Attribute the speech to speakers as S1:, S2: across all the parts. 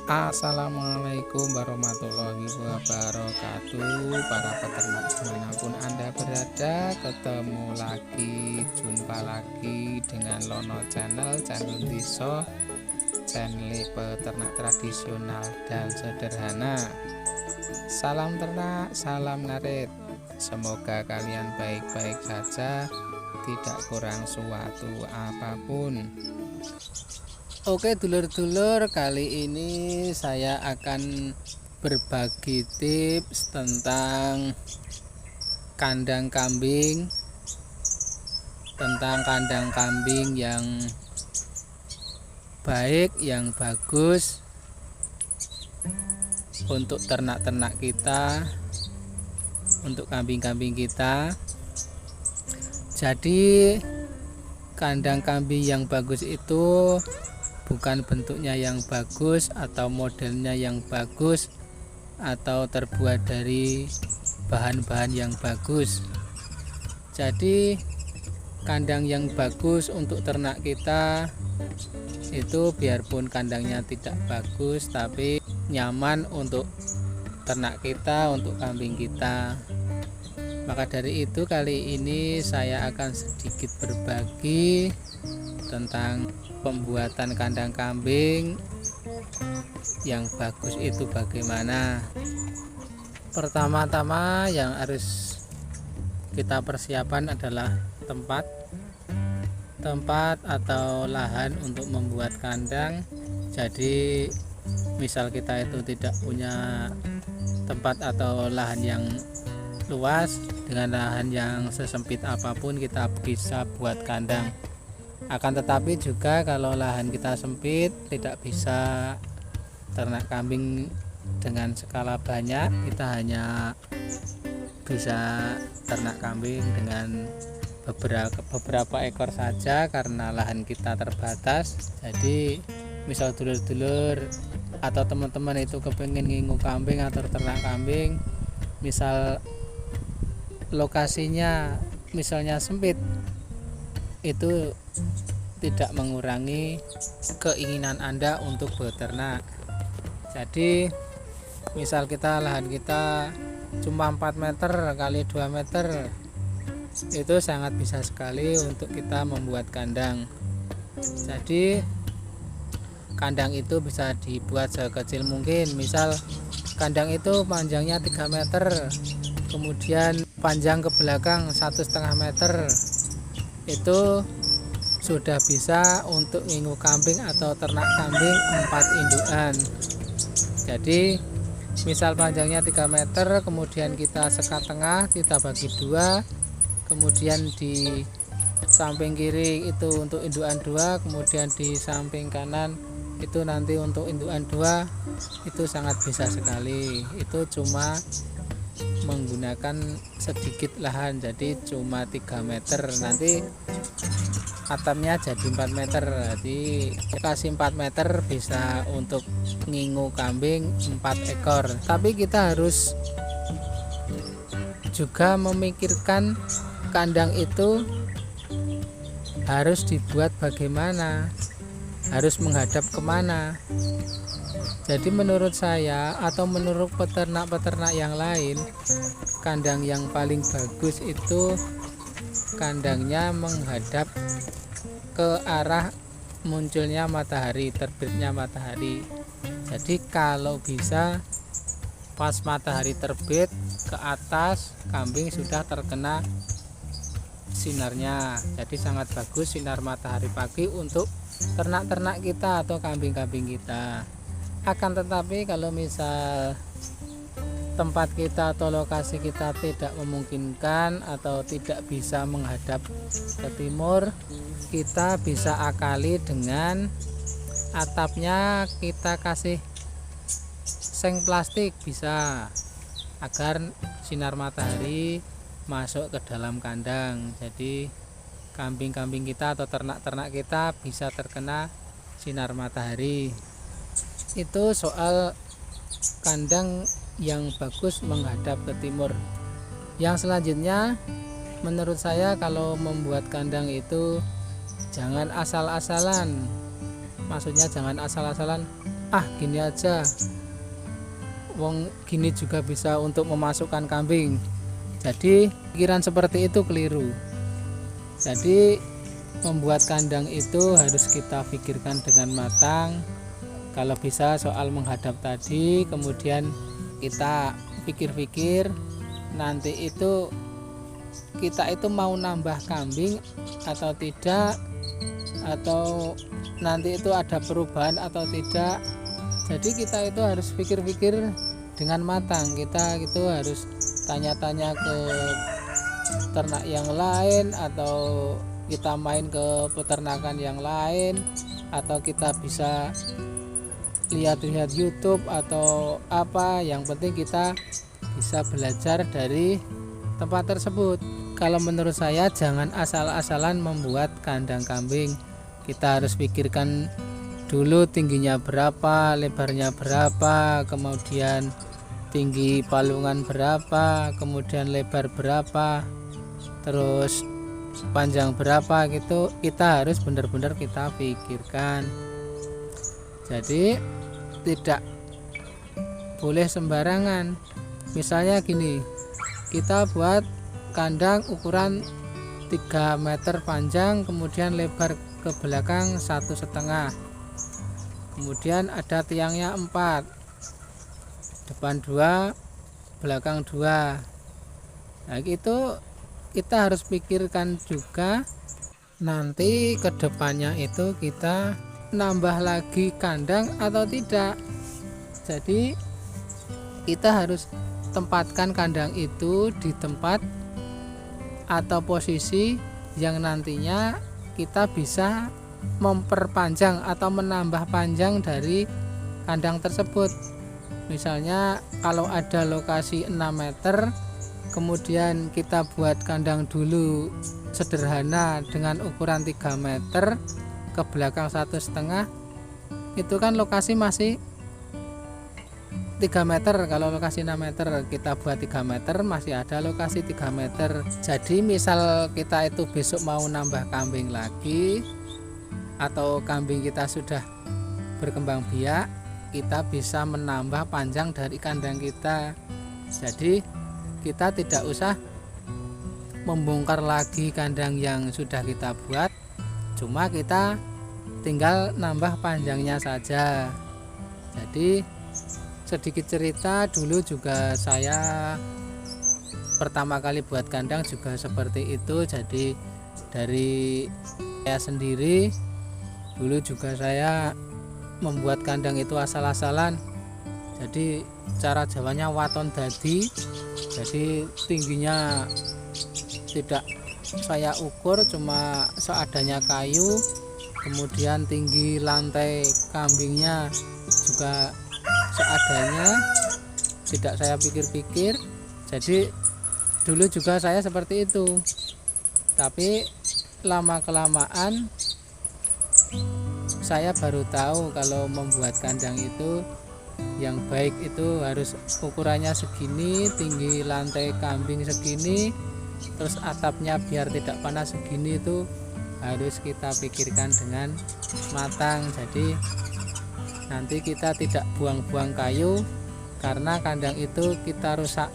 S1: Assalamualaikum warahmatullahi wabarakatuh. Para peternak dimanapun Anda berada, jumpa lagi dengan Lono Channel Diso, channel peternak tradisional dan sederhana. Salam ternak, salam ngarit. Semoga kalian baik-baik saja, tidak kurang suatu apapun. Oke dulur-dulur, kali ini saya akan berbagi tips tentang kandang kambing yang baik, yang bagus untuk ternak-ternak kita, untuk kambing-kambing kita. Jadi kandang kambing yang bagus itu bukan bentuknya yang bagus atau modelnya yang bagus atau terbuat dari bahan-bahan yang bagus. Jadi kandang yang bagus untuk ternak kita itu biarpun kandangnya tidak bagus tapi nyaman untuk ternak kita, untuk kambing kita. Maka dari itu kali ini saya akan sedikit berbagi tentang pembuatan kandang kambing yang bagus itu bagaimana. Pertama-tama yang harus kita persiapan adalah tempat atau lahan untuk membuat kandang. Jadi misal kita itu tidak punya tempat atau lahan yang luas, dengan lahan yang sesempit apapun kita bisa buat kandang. Akan tetapi juga kalau lahan kita sempit, tidak bisa ternak kambing dengan skala banyak, kita hanya bisa ternak kambing dengan beberapa ekor saja karena lahan kita terbatas. Jadi misal dulur-dulur atau teman-teman itu kepengen ngingu kambing atau ternak kambing, misal lokasinya misalnya sempit, itu tidak mengurangi keinginan Anda untuk beternak. Jadi misal lahan kita cuma 4 meter kali 2 meter, itu sangat bisa sekali untuk kita membuat kandang. Jadi kandang itu bisa dibuat sekecil mungkin. Misal kandang itu panjangnya 3 meter, kemudian panjang ke belakang 1,5 meter, itu sudah bisa untuk ngingu kambing atau ternak kambing 4 indukan. Jadi misal panjangnya 3 meter, kemudian kita sekat tengah, kita bagi 2, kemudian di samping kiri itu untuk indukan 2, kemudian di samping kanan itu nanti untuk indukan 2. Itu sangat bisa sekali. Itu cuma menggunakan sedikit lahan, jadi cuma 3 meter, nanti atapnya jadi 4 meter. Jadi kasih 4 meter bisa untuk ngingu kambing 4 ekor. Tapi kita harus juga memikirkan kandang itu harus dibuat bagaimana, harus menghadap kemana. Jadi menurut saya atau menurut peternak-peternak yang lain, kandang yang paling bagus itu kandangnya menghadap ke arah munculnya matahari, terbitnya matahari. Jadi kalau bisa pas matahari terbit ke atas, kambing sudah terkena sinarnya. Jadi sangat bagus sinar matahari pagi untuk ternak-ternak kita atau kambing-kambing kita. Akan tetapi kalau misal tempat kita atau lokasi kita tidak memungkinkan atau tidak bisa menghadap ke timur, kita bisa akali dengan atapnya kita kasih seng plastik, bisa, agar sinar matahari masuk ke dalam kandang. Jadi kambing-kambing kita atau ternak-ternak kita bisa terkena sinar matahari. Itu soal kandang yang bagus menghadap ke timur. Yang selanjutnya, menurut saya kalau membuat kandang itu jangan asal-asalan. Maksudnya jangan asal-asalan, gini aja, wong gini juga bisa untuk memasukkan kambing. Jadi pikiran seperti itu keliru. Jadi membuat kandang itu harus kita pikirkan dengan matang. Kalau bisa soal menghadap tadi, kemudian kita pikir-pikir nanti itu kita itu mau nambah kambing atau tidak, atau nanti itu ada perubahan atau tidak. Jadi kita itu harus pikir-pikir dengan matang. Kita itu harus tanya-tanya ke ternak yang lain, atau kita main ke peternakan yang lain, atau kita bisa lihat-lihat YouTube atau apa. Yang penting kita bisa belajar dari tempat tersebut. Kalau menurut saya jangan asal-asalan membuat kandang kambing. Kita harus pikirkan dulu tingginya berapa, lebarnya berapa, kemudian tinggi palungan berapa, kemudian lebar berapa, terus panjang berapa gitu. Kita harus benar-benar kita pikirkan. Jadi tidak boleh sembarangan. Misalnya gini, kita buat kandang ukuran 3 meter panjang, kemudian lebar ke belakang 1,5, kemudian ada tiangnya 4, depan 2, belakang 2. Nah gitu kita harus pikirkan juga nanti kedepannya itu kita nambah lagi kandang atau tidak. Jadi kita harus tempatkan kandang itu di tempat atau posisi yang nantinya kita bisa memperpanjang atau menambah panjang dari kandang tersebut. Misalnya kalau ada lokasi 6 meter, kemudian kita buat kandang dulu sederhana dengan ukuran 3 meter, ke belakang 1,5, itu kan lokasi masih 3 meter. Kalau lokasi 6 meter kita buat 3 meter, masih ada lokasi 3 meter. Jadi misal kita itu besok mau nambah kambing lagi, atau kambing kita sudah berkembang biak, kita bisa menambah panjang dari kandang kita. Jadi kita tidak usah membongkar lagi kandang yang sudah kita buat, cuma kita tinggal nambah panjangnya saja. Jadi sedikit cerita, dulu juga saya pertama kali buat kandang juga seperti itu. Jadi dari saya sendiri, dulu juga saya membuat kandang itu asal-asalan. Jadi cara Jawanya waton dadi. Jadi tingginya tidak saya ukur, cuma seadanya kayu. Kemudian tinggi lantai kambingnya juga seadanya, tidak saya pikir-pikir. Jadi dulu juga saya seperti itu. Tapi lama-kelamaan saya baru tahu kalau membuat kandang itu yang baik itu harus ukurannya segini, tinggi lantai kambing segini, terus atapnya biar tidak panas segini, itu harus kita pikirkan dengan matang. Jadi nanti kita tidak buang-buang kayu, karena kandang itu kita rusak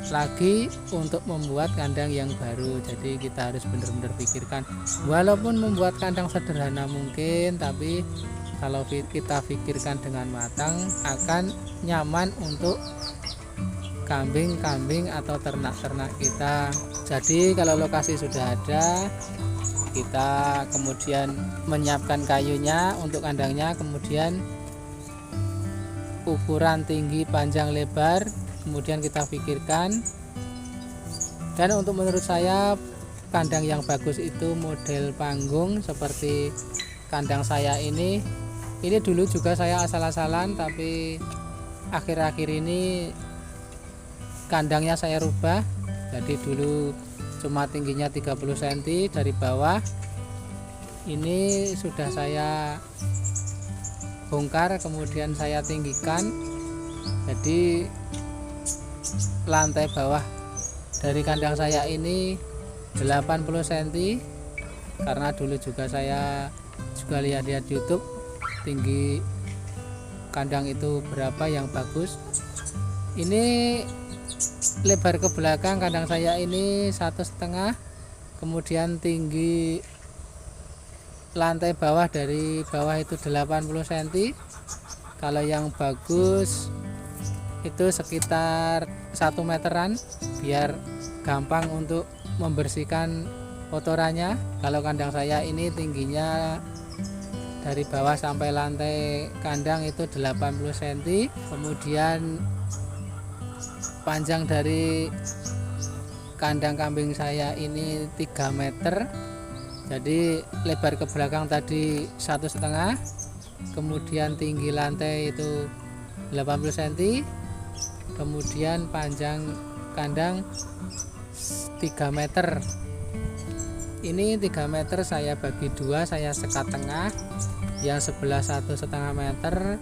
S1: lagi untuk membuat kandang yang baru. Jadi kita harus benar-benar pikirkan. Walaupun membuat kandang sederhana mungkin, tapi kalau kita pikirkan dengan matang akan nyaman untuk kambing-kambing atau ternak-ternak kita. Jadi kalau lokasi sudah ada, kita kemudian menyiapkan kayunya untuk kandangnya, kemudian ukuran tinggi, panjang, lebar, kemudian kita pikirkan. Dan untuk menurut saya kandang yang bagus itu model panggung seperti kandang saya ini. Ini dulu juga saya asal-asalan, tapi akhir-akhir ini kandangnya saya rubah. Jadi dulu cuma tingginya 30 cm dari bawah, ini sudah saya bongkar, kemudian saya tinggikan. Jadi lantai bawah dari kandang saya ini 80 cm, karena dulu juga saya juga lihat-lihat YouTube, tinggi kandang itu berapa yang bagus. Ini lebar ke belakang kandang saya ini 1,5, kemudian tinggi lantai bawah dari bawah itu 80 cm. Kalau yang bagus itu sekitar 1 meteran biar gampang untuk membersihkan kotorannya. Kalau kandang saya ini tingginya dari bawah sampai lantai kandang itu 80 cm, kemudian panjang dari kandang kambing saya ini 3 meter. Jadi lebar ke belakang tadi 1,5, kemudian tinggi lantai itu 80 cm, kemudian panjang kandang 3 meter. Ini 3 meter saya bagi 2, saya sekat tengah, yang sebelah 1,5 meter,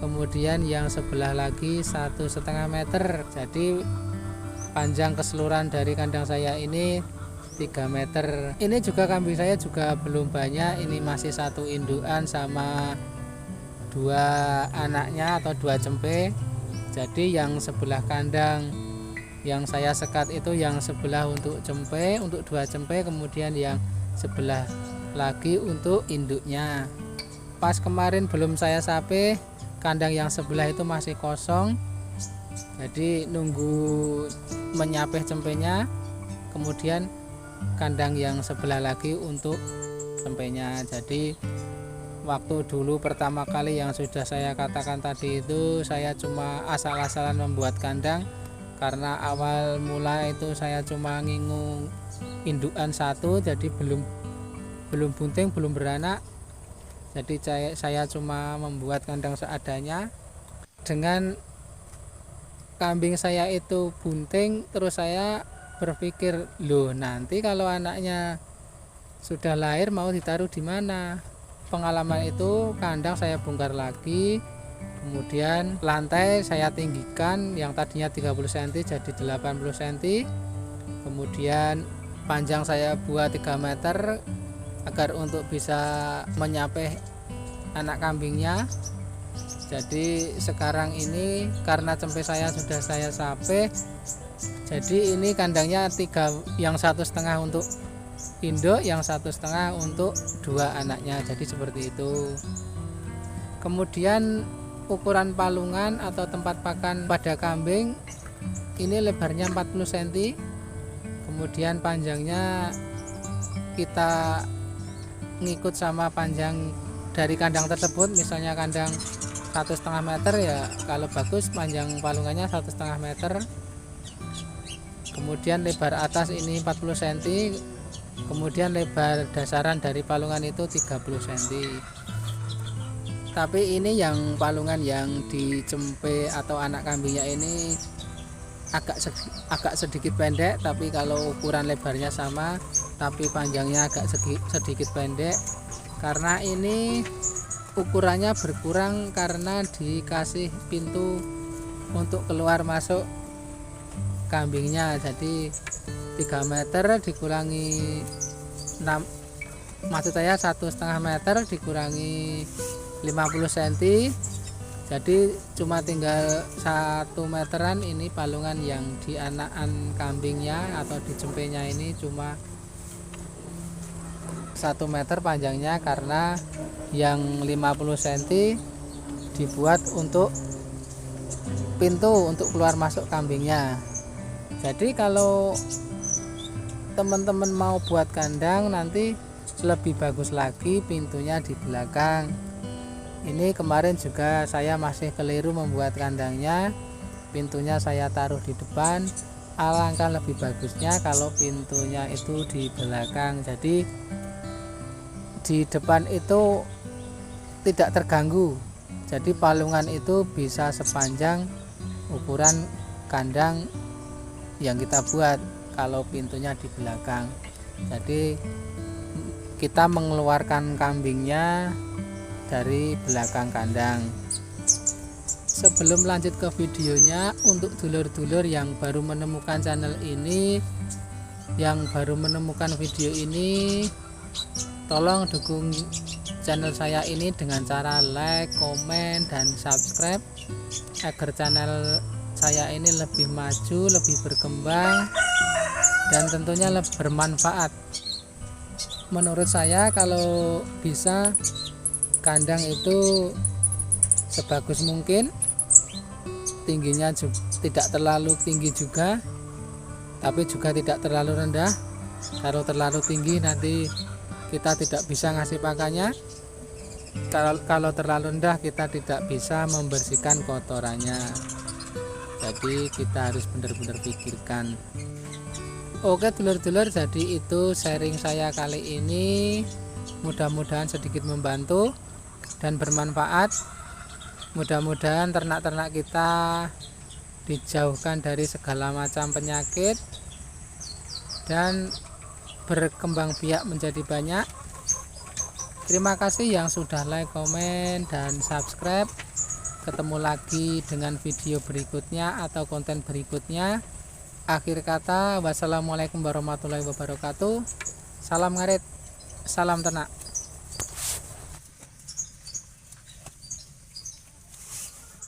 S1: kemudian yang sebelah lagi 1,5 meter. Jadi panjang keseluruhan dari kandang saya ini 3 meter. Ini juga kambing saya juga belum banyak, ini masih 1 indukan sama 2 anaknya atau 2 cempe. Jadi yang sebelah kandang yang saya sekat itu yang sebelah untuk cempe, untuk 2 cempe, kemudian yang sebelah lagi untuk induknya. Pas kemarin belum saya sape, kandang yang sebelah itu masih kosong, jadi nunggu menyapeh cempenya, kemudian kandang yang sebelah lagi untuk cempenya. Jadi waktu dulu pertama kali yang sudah saya katakan tadi itu, saya cuma asal-asalan membuat kandang, karena awal mula itu saya cuma ngingu indukan 1, jadi belum bunting, belum beranak. Jadi saya cuma membuat kandang seadanya. Dengan kambing saya itu bunting, terus saya berpikir, loh nanti kalau anaknya sudah lahir mau ditaruh di mana? Pengalaman itu kandang saya bongkar lagi, kemudian lantai saya tinggikan, yang tadinya 30 cm jadi 80 cm, kemudian panjang saya buat 3 meter agar untuk bisa menyapeh anak kambingnya. Jadi sekarang ini karena cempe saya sudah saya sape, jadi ini kandangnya 3, yang 1,5 untuk induk, yang 1,5 untuk 2 anaknya, jadi seperti itu. Kemudian ukuran palungan atau tempat pakan pada kambing ini lebarnya 40 cm, kemudian panjangnya kita ngikut sama panjang dari kandang tersebut. Misalnya kandang 1,5 meter, ya kalau bagus panjang palungannya 1,5 meter. Kemudian lebar atas ini 40 cm, kemudian lebar dasaran dari palungan itu 30 cm. Tapi ini yang palungan yang dicempe atau anak kambingnya ini agak sedikit pendek, tapi kalau ukuran lebarnya sama tapi panjangnya agak sedikit pendek, karena ini ukurannya berkurang karena dikasih pintu untuk keluar masuk kambingnya. Jadi 3 meter dikurangi 6, maksud saya 1,5 meter dikurangi 50 cm, jadi cuma tinggal 1 meteran. Ini palungan yang di anakan kambingnya atau di cempenya ini cuma 1 meter panjangnya, karena yang 50 cm dibuat untuk pintu untuk keluar masuk kambingnya. Jadi kalau teman-teman mau buat kandang nanti lebih bagus lagi pintunya di belakang. Ini kemarin juga saya masih keliru membuat kandangnya, pintunya saya taruh di depan. Alangkah lebih bagusnya kalau pintunya itu di belakang, jadi di depan itu tidak terganggu. Jadi palungan itu bisa sepanjang ukuran kandang yang kita buat kalau pintunya di belakang. Jadi kita mengeluarkan kambingnya dari belakang kandang. Sebelum lanjut ke videonya, untuk dulur-dulur yang baru menemukan channel ini, yang baru menemukan video ini, tolong dukung channel saya ini dengan cara like, komen, dan subscribe agar channel saya ini lebih maju, lebih berkembang, dan tentunya lebih bermanfaat. Menurut saya kalau bisa kandang itu sebagus mungkin, tingginya tidak terlalu tinggi juga, tapi juga tidak terlalu rendah. Kalau terlalu tinggi nanti kita tidak bisa ngasih pakannya, kalau terlalu rendah kita tidak bisa membersihkan kotorannya. Jadi kita harus benar-benar pikirkan. Oke dulur-dulur, jadi itu sharing saya kali ini, mudah-mudahan sedikit membantu dan bermanfaat. Mudah-mudahan ternak-ternak kita dijauhkan dari segala macam penyakit dan berkembang biak menjadi banyak. Terima kasih yang sudah like, komen, dan subscribe. Ketemu lagi dengan video berikutnya atau konten berikutnya. Akhir kata, wassalamualaikum warahmatullahi wabarakatuh. Salam ngarit, salam ternak.